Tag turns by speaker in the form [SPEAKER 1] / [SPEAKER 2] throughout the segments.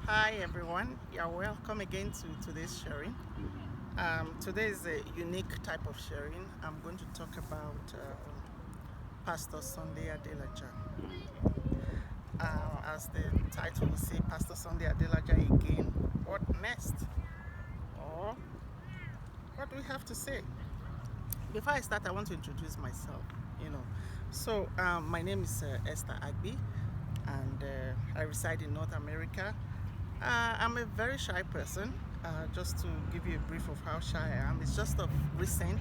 [SPEAKER 1] Hi everyone, you're welcome again to today's sharing. Today is a unique type of sharing. I'm going to talk about Pastor Sunday Adelaja. As the title will say, Pastor Sunday Adelaja again. What next? Or what do we have to say? Before I start, I want to introduce myself. You know, my name is Esther Agbi, and I reside in North America. I'm a very shy person. Just to give you a brief of how shy I am, it's just of recent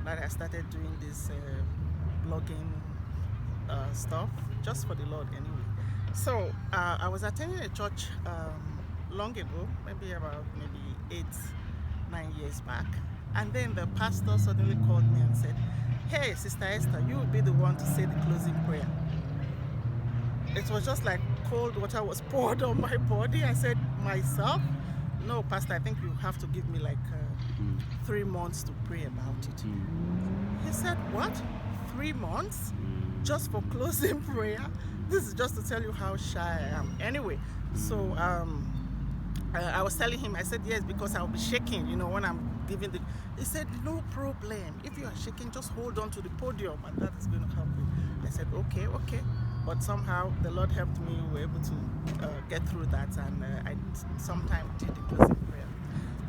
[SPEAKER 1] that I started doing this blogging stuff, just for the Lord anyway. I was attending a church long ago, maybe about maybe 8, 9 years back, and then the pastor suddenly called me and said, "Hey, Sister Esther, you will be the one to say the closing prayer." It was just like cold water was poured on my body. I said, "Myself? No, Pastor, I think you have to give me like 3 months to pray about it." He said, "What? 3 months? Just for closing prayer?" This is just to tell you how shy I am. Anyway, I was telling him, I said, "Yes, because I'll be shaking, when I'm giving the." He said, "No problem. If you are shaking, just hold on to the podium and that is going to help you." I said, "Okay, okay." But somehow the Lord helped me. We were able to get through that, and I sometime did the closing prayer.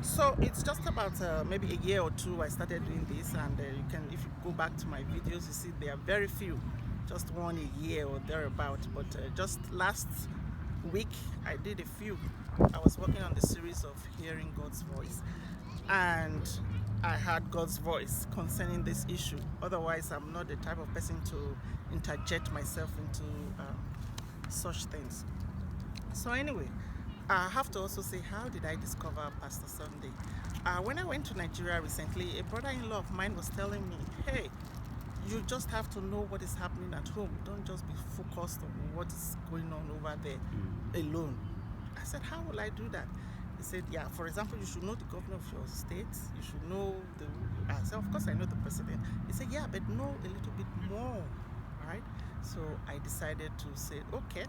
[SPEAKER 1] So it's just about maybe a year or two I started doing this, and if you go back to my videos, you see there are very few, just one a year or thereabout. But just last week I did a few. I was working on the series of hearing God's voice, and I heard God's voice concerning this issue. Otherwise, I'm not the type of person to interject myself into such things. So anyway, I have to also say, how did I discover Pastor Sunday? When I went to Nigeria recently, a brother-in-law of mine was telling me, "Hey, you just have to know what is happening at home. Don't just be focused on what is going on over there alone." I said, "How will I do that?" He said, "Yeah, for example, you should know the governor of your state. You should know the." I said, "Of course, I know the president." He said, "Yeah, but know a little bit more, right?" So I decided to say, "Okay."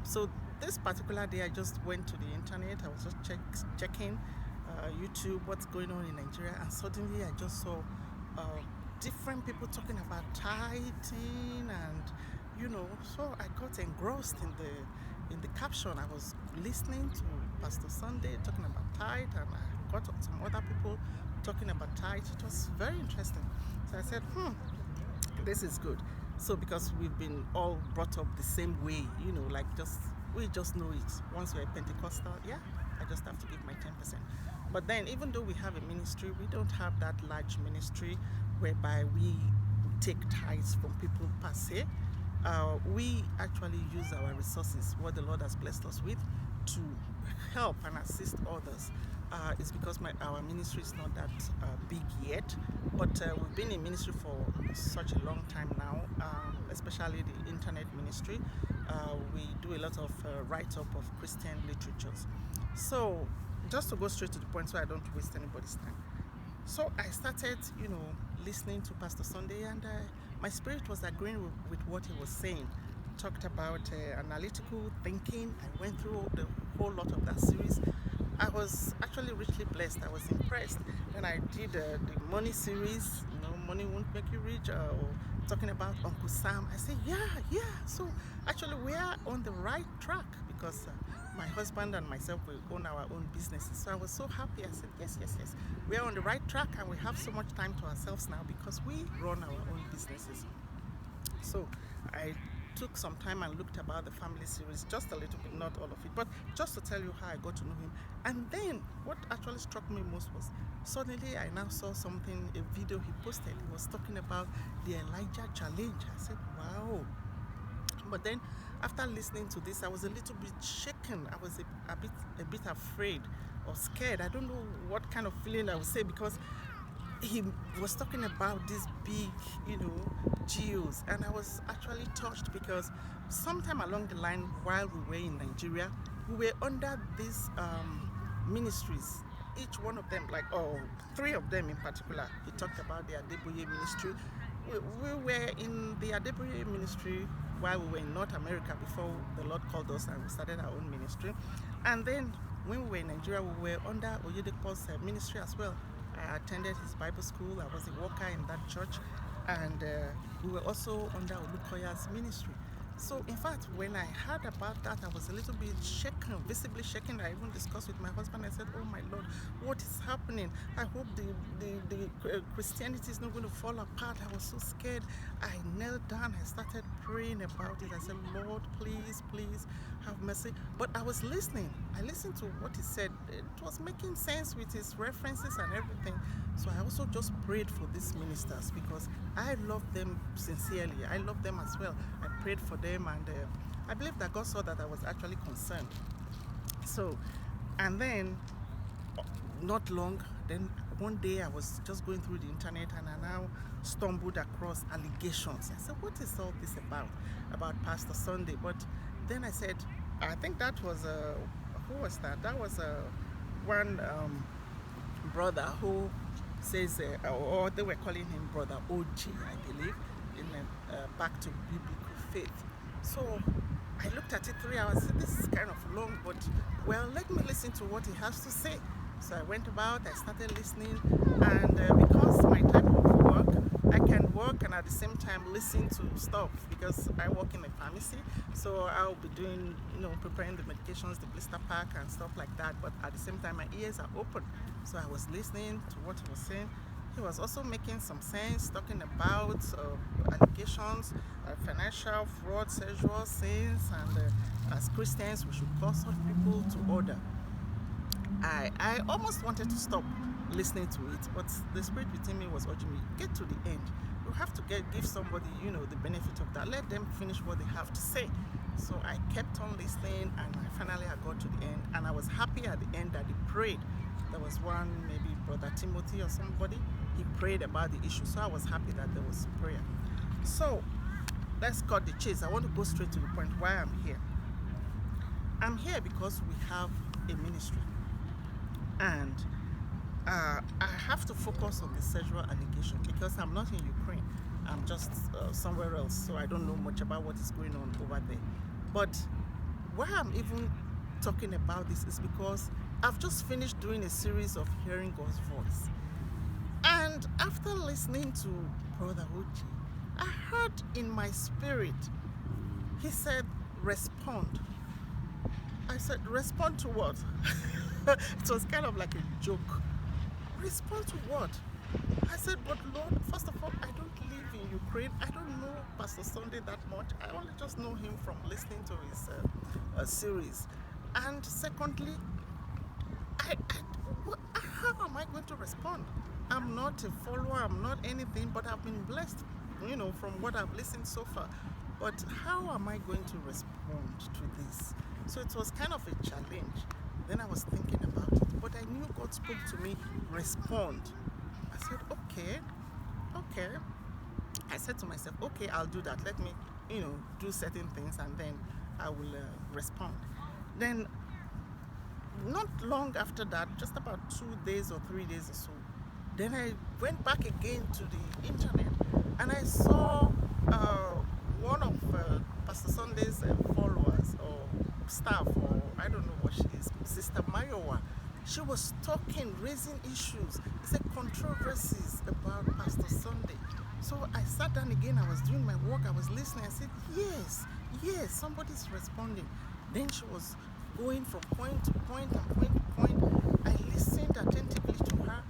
[SPEAKER 1] So this particular day, I just went to the internet. I was just checking YouTube, what's going on in Nigeria, and suddenly I just saw uh, different people talking about tithing, and so I got engrossed in the caption. I was listening to Pastor Sunday talking about tithe, and I got some other people talking about tithe. It was very interesting. So I said, this is good. So because we've been all brought up the same way, like we just know it. Once you're a Pentecostal, yeah, I just have to give my 10%. But then, even though we have a ministry, we don't have that large ministry whereby we take tithes from people per se. We actually use our resources, what the Lord has blessed us with, to help and assist others. It's because our ministry is not that big yet, but we've been in ministry for such a long time now, especially the internet ministry. We do a lot of write-up of Christian literatures. So, just to go straight to the point so I don't waste anybody's time. So I started, listening to Pastor Sunday, and my spirit was agreeing with what he was saying. Talked about analytical thinking. I went through the whole lot of that series. I was actually richly blessed. I was impressed. Then I did the money series, money won't make you rich, or talking about Uncle Sam. I said, yeah, yeah. So actually, we are on the right track because my husband and myself will own our own businesses. So I was so happy. I said, yes, yes, yes. We are on the right track, and we have so much time to ourselves now because we run our own businesses. So I took some time and looked about the family series, just a little bit, not all of it, but just to tell you how I got to know him. And then what actually struck me most was suddenly I now saw something, a video he posted. He was talking about the Elijah challenge. I said, wow. But then after listening to this, I was a little bit shaken. I was a bit afraid or scared. I don't know what kind of feeling I would say, because he was talking about these big, geos, and I was actually touched because sometime along the line, while we were in Nigeria, we were under these ministries. Each one of them, like, three of them in particular, he talked about the Adeboye ministry. We were in the Adeboye ministry while we were in North America before the Lord called us and we started our own ministry. And then when we were in Nigeria, we were under Oyedepo's ministry as well. I attended his Bible school. I was a worker in that church, and we were also under Olukoya's ministry. So in fact, when I heard about that, I was a little bit shaken, visibly shaken. I even discussed with my husband. I said, oh my Lord, what is happening? I hope the Christianity is not going to fall apart. I was so scared. I knelt down. I started praying about it. I said, Lord, please, please have mercy. But I was listening. I listened to what he said. It was making sense with his references and everything. So I also just prayed for these ministers because I love them sincerely. I love them as well. I prayed for them, and I believe that God saw that I was actually concerned. So, and then not long, then one day I was just going through the internet and I now stumbled across allegations. I said, what is all this about Pastor Sunday? But then I said, I think that was who was that? That was one brother who says, or they were calling him Brother OG, I believe, in Back to Biblical Faith. So I looked at it 3 hours. I said, this is kind of long, but well, let me listen to what he has to say. So I went about, I started listening, and because my type of work, I can work and at the same time listen to stuff because I work in a pharmacy. So I'll be doing, preparing the medications, the blister pack and stuff like that. But at the same time, my ears are open. So I was listening to what he was saying. He was also making some sense, talking about allegations, financial fraud, sexual sins, and as Christians, we should call such people to order. I almost wanted to stop listening to it, but the spirit within me was urging me, get to the end. You have to give somebody, the benefit of that. Let them finish what they have to say. So I kept on listening, and finally I got to the end, and I was happy at the end that he prayed. There was one, maybe Brother Timothy or somebody, he prayed about the issue. So I was happy that there was prayer. So let's cut the chase. I want to go straight to the point why I'm here. I'm here because we have a ministry. And I have to focus on the sexual allegation because I'm not in Ukraine. I'm just somewhere else, so I don't know much about what is going on over there. But why I'm even talking about this is because I've just finished doing a series of Hearing God's Voice. And after listening to Brother Uchi, I heard in my spirit, he said, respond. I said, respond to what? It was kind of like a joke. Respond to what? I said, but Lord, first of all, I don't live in Ukraine. I don't know Pastor Sunday that much. I only just know him from listening to his series. And secondly, how am I going to respond? I'm not a follower, I'm not anything, but I've been blessed, from what I've listened so far. But how am I going to respond to this? So it was kind of a challenge. Then I was thinking about it, but I knew God spoke to me, respond. I said, okay. I said to myself, okay, I'll do that. Let me, do certain things and then I will respond. Then, not long after that, just about 2 days or 3 days or so, then I went back again to the internet and I saw one of Pastor Sunday's followers or staff, or I don't know what she is, Sister Mayowa. She was talking, raising issues. He said controversies about Pastor Sunday. So I sat down again, I was doing my work, I was listening. I said, yes, somebody's responding. Then she was going from point to point and point to point. I listened attentively to her.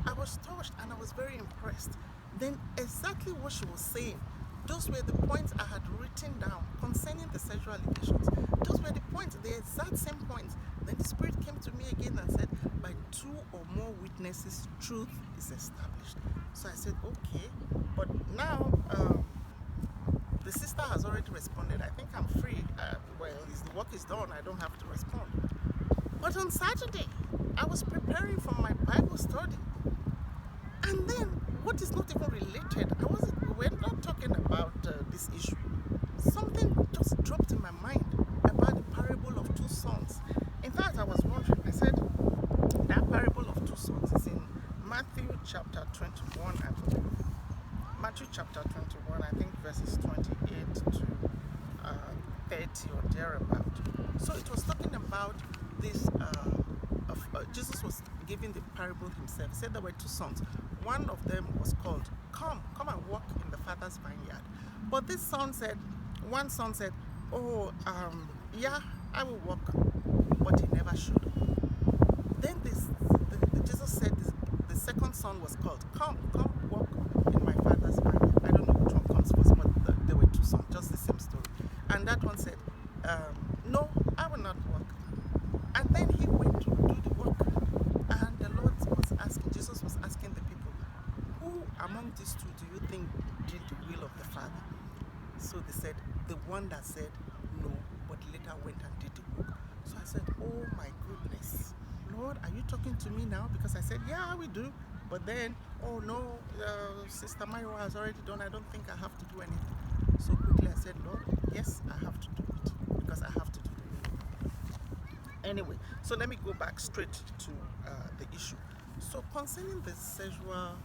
[SPEAKER 1] I was touched and I was very impressed. Then exactly what she was saying, those were the points I had written down concerning the sexual allegations. Those were the points, the exact same points. Then the Spirit came to me again and said, by 2 or more witnesses, truth is established. So I said, okay, but now the sister has already responded. I think I'm free. The work is done. I don't have to respond. But on Saturday, I was preparing for my Bible study. And then, what is not even related, we're not talking about this issue. Something just dropped in my mind about the parable of 2 sons. In fact, I was wondering, I said, that parable of 2 sons is in Matthew chapter 21, I believe. Matthew chapter 21, I think verses 28 to 30 or thereabout. So it was talking about this. Jesus was giving the parable himself. He said there were two sons. One of them was called, come and work in the father's vineyard. But this son said, one son said, oh, yeah, I will work, but he never should. Then Jesus said the second son was called, come work in my father's vineyard. I don't know which one comes first, but there were two sons, just the same story. And that one said, no, I will not work. And then he went to do the work. And the Lord was asking, Jesus was asking the people, who among these two do you think did the will of the Father? So they said, the one that said no, but later went and did the work. So I said, oh my goodness, Lord, are you talking to me now? Because I said, yeah, we do. But then, oh no, Sister Myra has already done. I don't think I have to do anything. So quickly I said, Lord, yes, I have to do it because I have to do it. Anyway, so let me go back straight to the issue. So concerning the sexual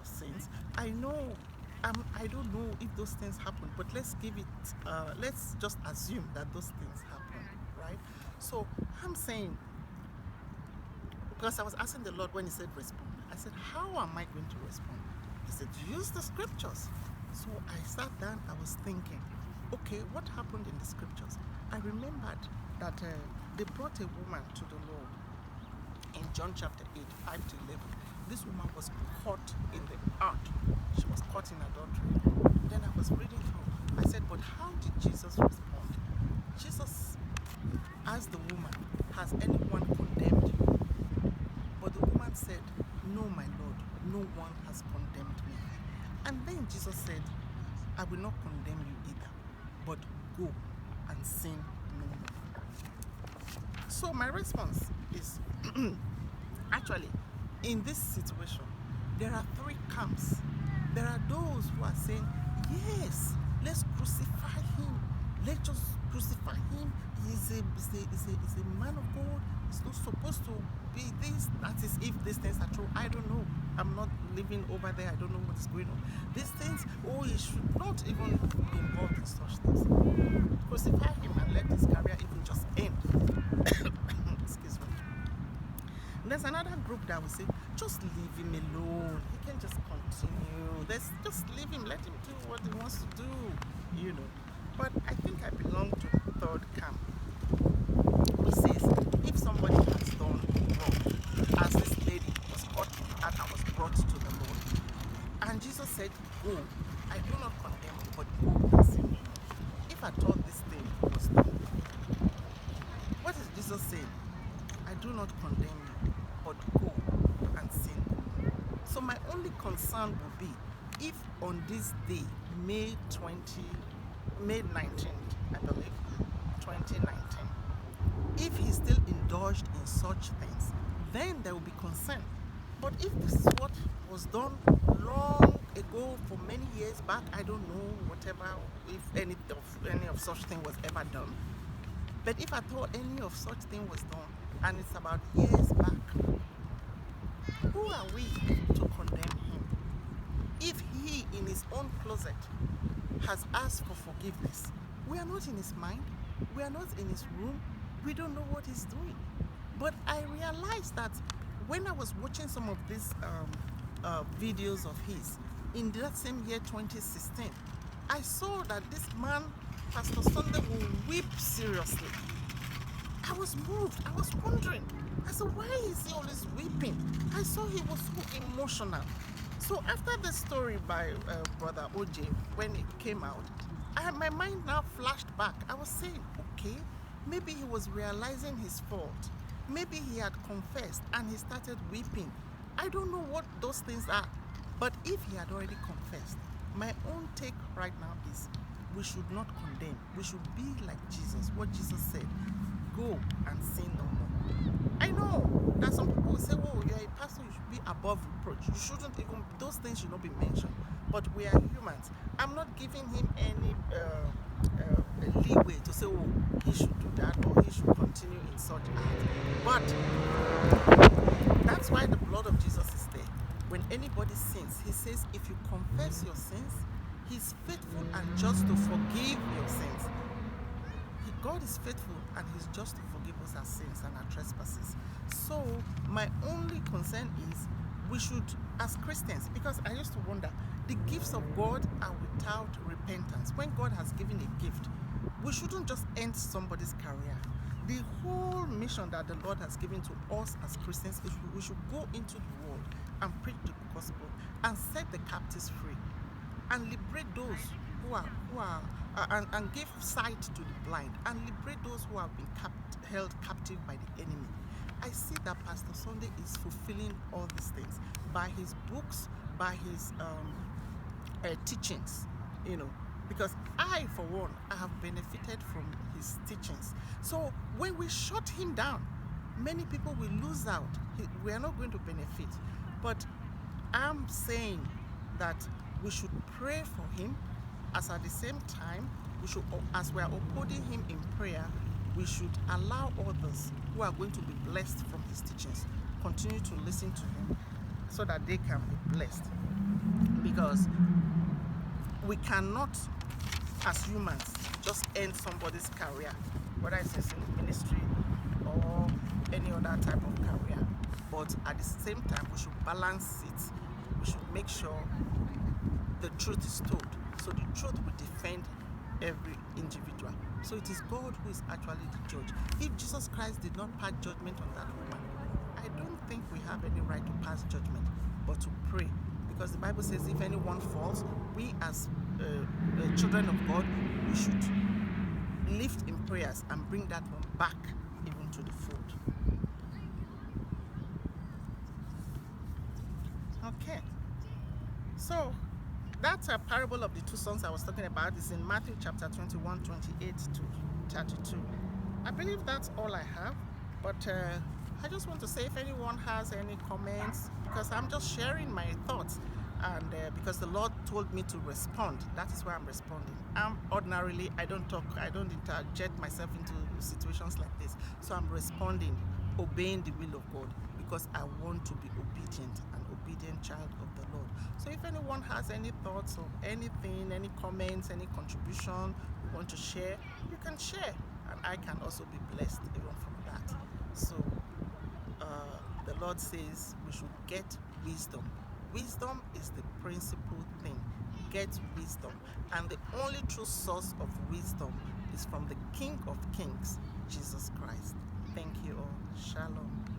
[SPEAKER 1] sins, I know, I don't know if those things happen, but let's just assume that those things happen, right? So I'm saying, because I was asking the Lord when he said respond, I said, how am I going to respond? He said, use the scriptures. So I sat down, I was thinking, okay, what happened in the scriptures? I remembered that they brought a woman to the Lord in John chapter 8, 5 to 11. This woman was caught in the act. She was caught in adultery. Then I was reading through. I said, but how did Jesus respond? Jesus asked the woman, has anyone condemned you? But the woman said, no, my Lord, no one has condemned me. And then Jesus said, I will not condemn you either, but go and sin no more. So my response is, actually, in this situation, there are three camps. There are those who are saying, yes, let's crucify him. Let's just crucify him. He's a man of God. He's not supposed to be this. That is, if these things are true. I don't know. I'm not living over there. I don't know what is going on. These things, he should not even be involved in such things. Crucify him and let his career even just end. Excuse me. There's another group that will say, just leave him alone. He can just continue. Just leave him. Let him do what he wants to do. But I think I belong to the third camp, which says, if somebody has done wrong, as this lady was caught and was brought to the Lord, and Jesus said, go, I do not condemn you, but go and sin. If I thought this thing was done, what is Jesus saying? I do not condemn you, but go and sin. So my only concern would be, if on this day, May 19th, I believe, 2019, if he still indulged in such things, then there will be concern. But if this is what was done long ago, for many years back, I don't know, whatever, if any of such thing was ever done. But if I thought any of such thing was done, and it's about years back, who are we to condemn him? If he, in his own closet, has asked for forgiveness, we are not in his mind, we are not in his room, we don't know what he's doing. But I realized that when I was watching some of these videos of his, in that same year 2016, I saw that this man, Pastor Sunday, will weep seriously. I was moved, I was wondering, I said, why is he always weeping? I saw he was so emotional. So after the story by Brother OJ, when it came out, my mind now flashed back. I was saying, okay, maybe he was realizing his fault. Maybe he had confessed and he started weeping. I don't know what those things are. But if he had already confessed, my own take right now is, we should not condemn. We should be like Jesus, what Jesus said. Go and sin no more. I know that some people will say, oh, you're a pastor, you should be above reproach. You shouldn't even, those things should not be mentioned. But we are humans. I'm not giving him any leeway to say, oh, he should do that or he should continue in such acts. But that's why the blood of Jesus is there. When anybody sins, he says, if you confess your sins, He's faithful and just to forgive your sins. God is faithful and He's just to forgive us our sins and our trespasses. So my only concern is we should, as Christians, because I used to wonder, the gifts of God are without repentance. When God has given a gift, we shouldn't just end somebody's career. The whole mission that the Lord has given to us as Christians is we should go into the world and preach the gospel and set the captives free and liberate those who are and give sight to the blind and liberate those who have been held captive by the enemy. I see that Pastor Sunday is fulfilling all these things by his books, by his teachings, because I, for one, I have benefited from his teachings. So when we shut him down, many people will lose out. We are not going to benefit. But I'm saying that we should pray for him, as at the same time, we should, as we are upholding him in prayer, we should allow others who are going to be blessed from his teachings continue to listen to him so that they can be blessed. Because we cannot, as humans, just end somebody's career, whether it's in ministry or any other type of career. But at the same time, we should balance it. We should make sure the truth is told. So the truth will defend every individual. So it is God who is actually the judge. If Jesus Christ did not pass judgment on that woman, I don't think we have any right to pass judgment, but to pray. Because the Bible says if anyone falls, we as children of God, we should lift in prayers and bring that one back even to the fold. Okay. So that's a parable of the two sons I was talking about. Is in Matthew chapter 21, 28 to 32. I believe that's all I have. But I just want to say, if anyone has any comments, because I'm just sharing my thoughts, and because the Lord told me to respond, that is why I'm responding. Ordinarily, I don't talk, I don't interject myself into situations like this. So I'm responding, obeying the will of God, because I want to be obedient, an obedient child of the Lord. So if anyone has any thoughts or anything, any comments, any contribution you want to share, you can share, and I can also be blessed even from that. So the Lord says we should get wisdom. Wisdom is the principal thing. Get wisdom. And the only true source of wisdom is from the King of Kings, Jesus Christ. Thank you all. Shalom.